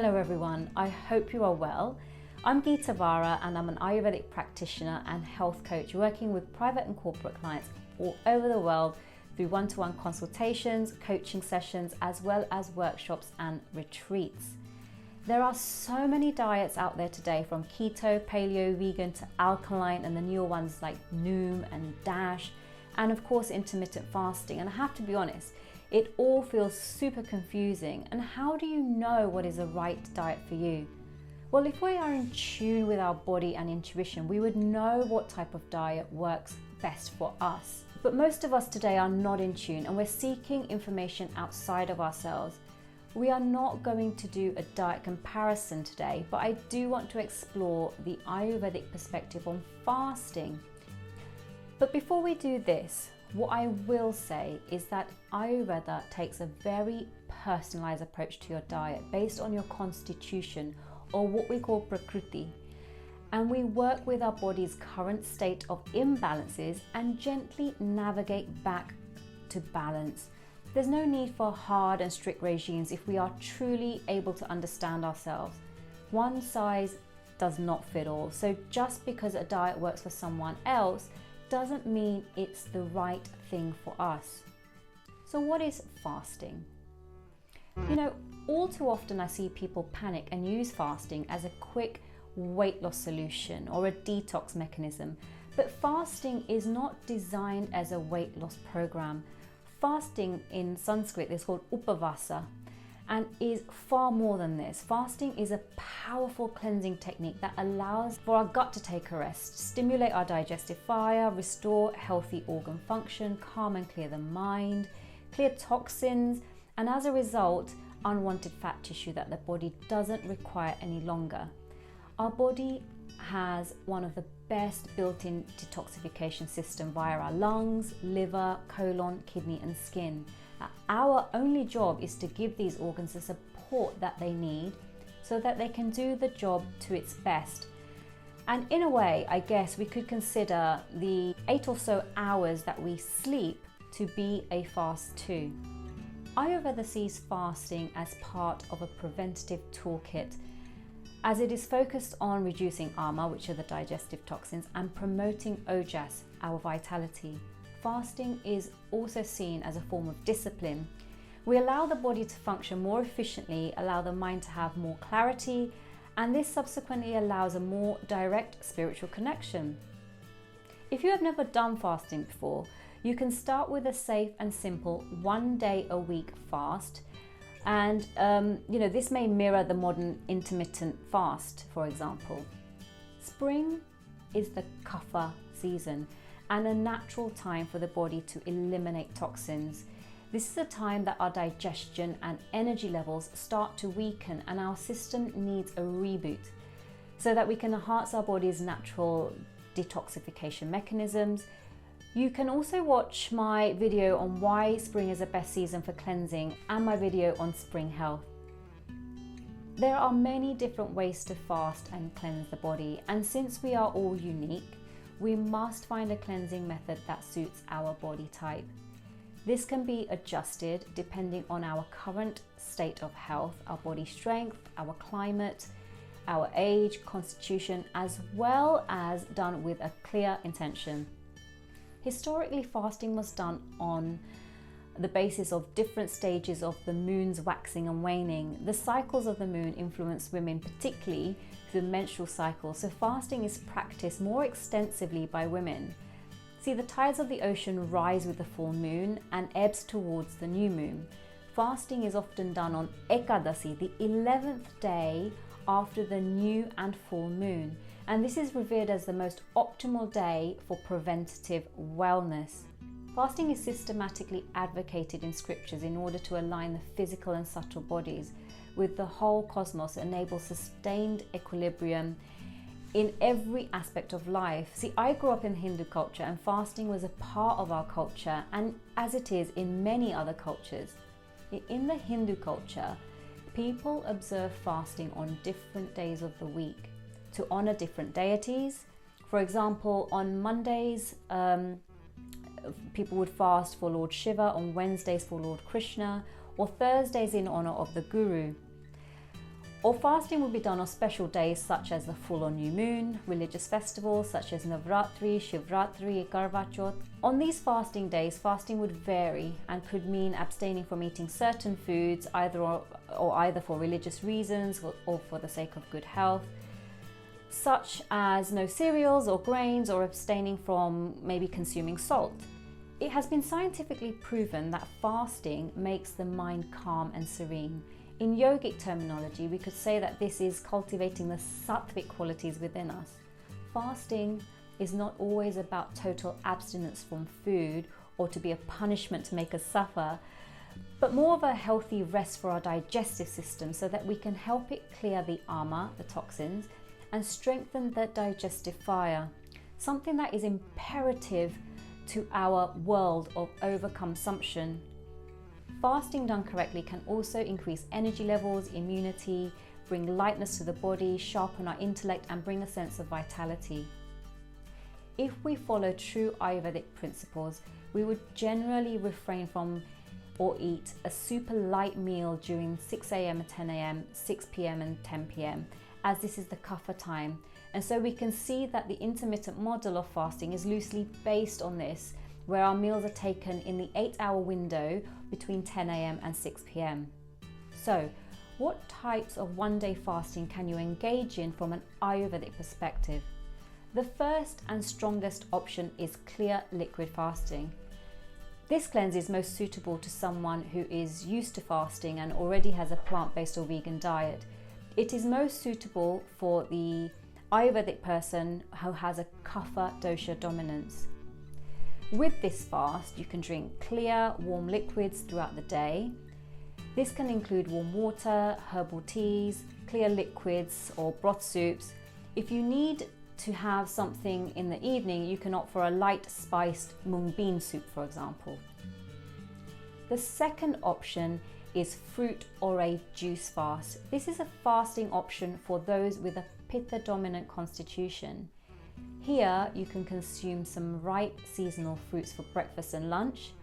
Hello everyone, I hope you are well. I'm Geeta Vara and I'm an Ayurvedic practitioner and health coach working with private and corporate clients all over the world through one-to-one consultations, coaching sessions, as well as workshops and retreats. There are so many diets out there today, from keto, paleo, vegan to alkaline, and the newer ones like Noom and Dash, and of course intermittent fasting. And I have to be honest, it all feels super confusing. And how do you know what is the right diet for you? Well, if we are in tune with our body and intuition, we would know what type of diet works best for us. But most of us today are not in tune and we're seeking information outside of ourselves. We are not going to do a diet comparison today, but I do want to explore the Ayurvedic perspective on fasting. But before we do this, what I will say is that Ayurveda takes a very personalized approach to your diet based on your constitution, or what we call Prakriti. And we work with our body's current state of imbalances and gently navigate back to balance. There's no need for hard and strict regimes if we are truly able to understand ourselves. One size does not fit all. So just because a diet works for someone else doesn't mean it's the right thing for us. So what is fasting? You know, all too often I see people panic and use fasting as a quick weight loss solution or a detox mechanism. But fasting is not designed as a weight loss program. Fasting in Sanskrit is called upavasa and is far more than this. Fasting is a powerful cleansing technique that allows for our gut to take a rest, stimulate our digestive fire, restore healthy organ function, calm and clear the mind, clear toxins, and as a result, unwanted fat tissue that the body doesn't require any longer. Our body has one of the best built-in detoxification system via our lungs, liver, colon, kidney and skin. Our only job is to give these organs the support that they need so that they can do the job to its best. And in a way, I guess we could consider the 8 or so hours that we sleep to be a fast too. Ayurveda sees fasting as part of a preventative toolkit, as it is focused on reducing ama, which are the digestive toxins, and promoting ojas, our vitality. Fasting is also seen as a form of discipline. We allow the body to function more efficiently, allow the mind to have more clarity, and this subsequently allows a more direct spiritual connection. If you have never done fasting before, you can start with a safe and simple 1 day a week fast. And this may mirror the modern intermittent fast, for example. Spring is the kapha season and a natural time for the body to eliminate toxins. This is a time that our digestion and energy levels start to weaken and our system needs a reboot so that we can enhance our body's natural detoxification mechanisms. You can also watch my video on why spring is the best season for cleansing and my video on spring health. There are many different ways to fast and cleanse the body, and since we are all unique, we must find a cleansing method that suits our body type. This can be adjusted depending on our current state of health, our body strength, our climate, our age, constitution, as well as done with a clear intention. Historically, fasting was done on the basis of different stages of the moon's waxing and waning. The cycles of the moon influence women, particularly through the menstrual cycle, so fasting is practiced more extensively by women. See, the tides of the ocean rise with the full moon and ebbs towards the new moon. Fasting is often done on Ekadasi, the 11th day after the new and full moon, and this is revered as the most optimal day for preventative wellness. Fasting is systematically advocated in scriptures in order to align the physical and subtle bodies with the whole cosmos, enable sustained equilibrium in every aspect of life. See, I grew up in Hindu culture and fasting was a part of our culture, and as it is in many other cultures. In the Hindu culture, people observe fasting on different days of the week to honor different deities. For example, on Mondays, people would fast for Lord Shiva, on Wednesdays for Lord Krishna, or Thursdays in honor of the Guru. Or fasting will be done on special days such as the full on new moon, religious festivals such as Navratri, Shivratri, Karva Chauth. On these fasting days, fasting would vary and could mean abstaining from eating certain foods either for religious reasons or for the sake of good health, such as no cereals or grains, or abstaining from maybe consuming salt. It has been scientifically proven that fasting makes the mind calm and serene. In yogic terminology, we could say that this is cultivating the sattvic qualities within us. Fasting is not always about total abstinence from food or to be a punishment to make us suffer, but more of a healthy rest for our digestive system so that we can help it clear the ama, the toxins, and strengthen the digestive fire, something that is imperative to our world of overconsumption. Fasting done correctly can also increase energy levels, immunity, bring lightness to the body, sharpen our intellect, and bring a sense of vitality. If we follow true Ayurvedic principles, we would generally refrain from or eat a super light meal during 6 a.m. and 10 a.m., 6 p.m. and 10 p.m., as this is the kapha time. And so we can see that the intermittent model of fasting is loosely based on this, where our meals are taken in the 8-hour window between 10 a.m. and 6 p.m. So, what types of one-day fasting can you engage in from an Ayurvedic perspective? The first and strongest option is clear liquid fasting. This cleanse is most suitable to someone who is used to fasting and already has a plant-based or vegan diet. It is most suitable for the Ayurvedic person who has a kapha dosha dominance. With this fast, you can drink clear, warm liquids throughout the day. This can include warm water, herbal teas, clear liquids or broth soups. If you need to have something in the evening, you can opt for a light spiced mung bean soup, for example. The second option is fruit or a juice fast. This is a fasting option for those with a pitta dominant constitution. Here you can consume some ripe seasonal fruits for breakfast and lunch,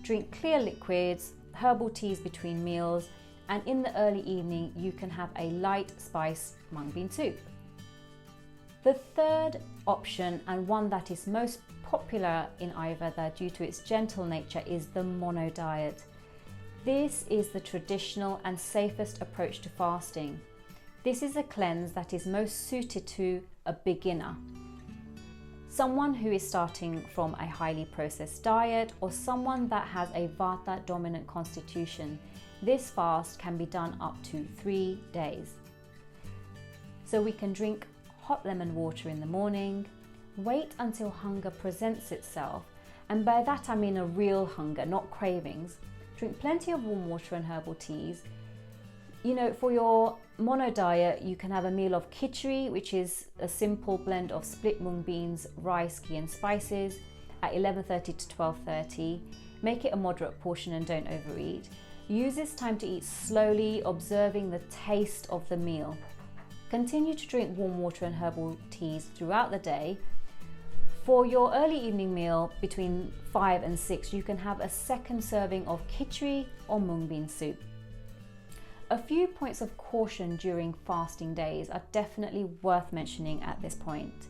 drink clear liquids, herbal teas between meals, and in the early evening you can have a light spiced mung bean soup. The third option, and one that is most popular in Ayurveda due to its gentle nature, is the mono diet. This is the traditional and safest approach to fasting. This is a cleanse that is most suited to a beginner, someone who is starting from a highly processed diet, or someone that has a vata dominant constitution. This fast can be done up to 3 days. So we can drink hot lemon water in the morning, wait until hunger presents itself, and by that I mean a real hunger, not cravings. Drink plenty of warm water and herbal teas. You know, for your mono diet, you can have a meal of khichdi, which is a simple blend of split mung beans, rice, ghee and spices, at 11:30 to 12:30. Make it a moderate portion and don't overeat. Use this time to eat slowly, observing the taste of the meal. Continue to drink warm water and herbal teas throughout the day. For your early evening meal between 5 and 6, you can have a second serving of khichdi or mung bean soup. A few points of caution during fasting days are definitely worth mentioning at this point.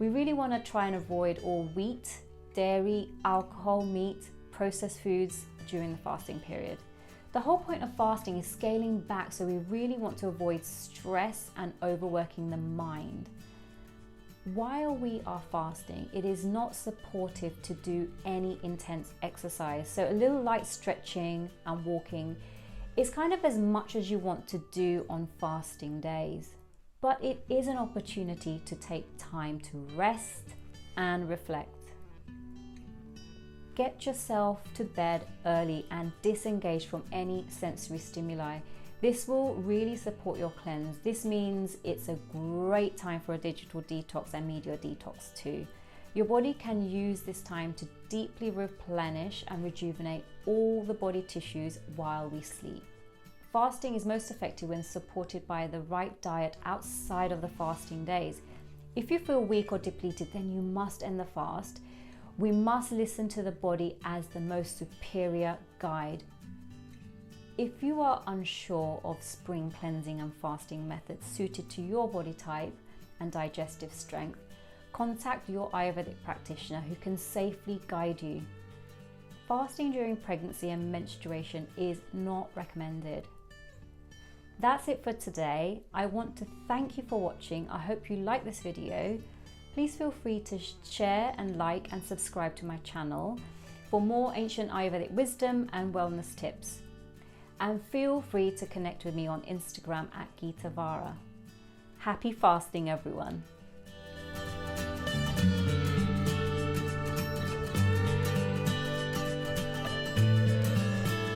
We really want to try and avoid all wheat, dairy, alcohol, meat, processed foods during the fasting period. The whole point of fasting is scaling back, so we really want to avoid stress and overworking the mind. While we are fasting, it is not supportive to do any intense exercise, so a little light stretching and walking is kind of as much as you want to do on fasting days. But it is an opportunity to take time to rest and reflect. Get yourself to bed early and disengage from any sensory stimuli. This will really support your cleanse. This means it's a great time for a digital detox and media detox too. Your body can use this time to deeply replenish and rejuvenate all the body tissues while we sleep. Fasting is most effective when supported by the right diet outside of the fasting days. If you feel weak or depleted, then you must end the fast. We must listen to the body as the most superior guide. If you are unsure of spring cleansing and fasting methods suited to your body type and digestive strength, contact your Ayurvedic practitioner who can safely guide you. Fasting during pregnancy and menstruation is not recommended. That's it for today. I want to thank you for watching. I hope you like this video. Please feel free to share and like and subscribe to my channel for more ancient Ayurvedic wisdom and wellness tips. And feel free to connect with me on Instagram at Geeta Vara. Happy fasting, everyone.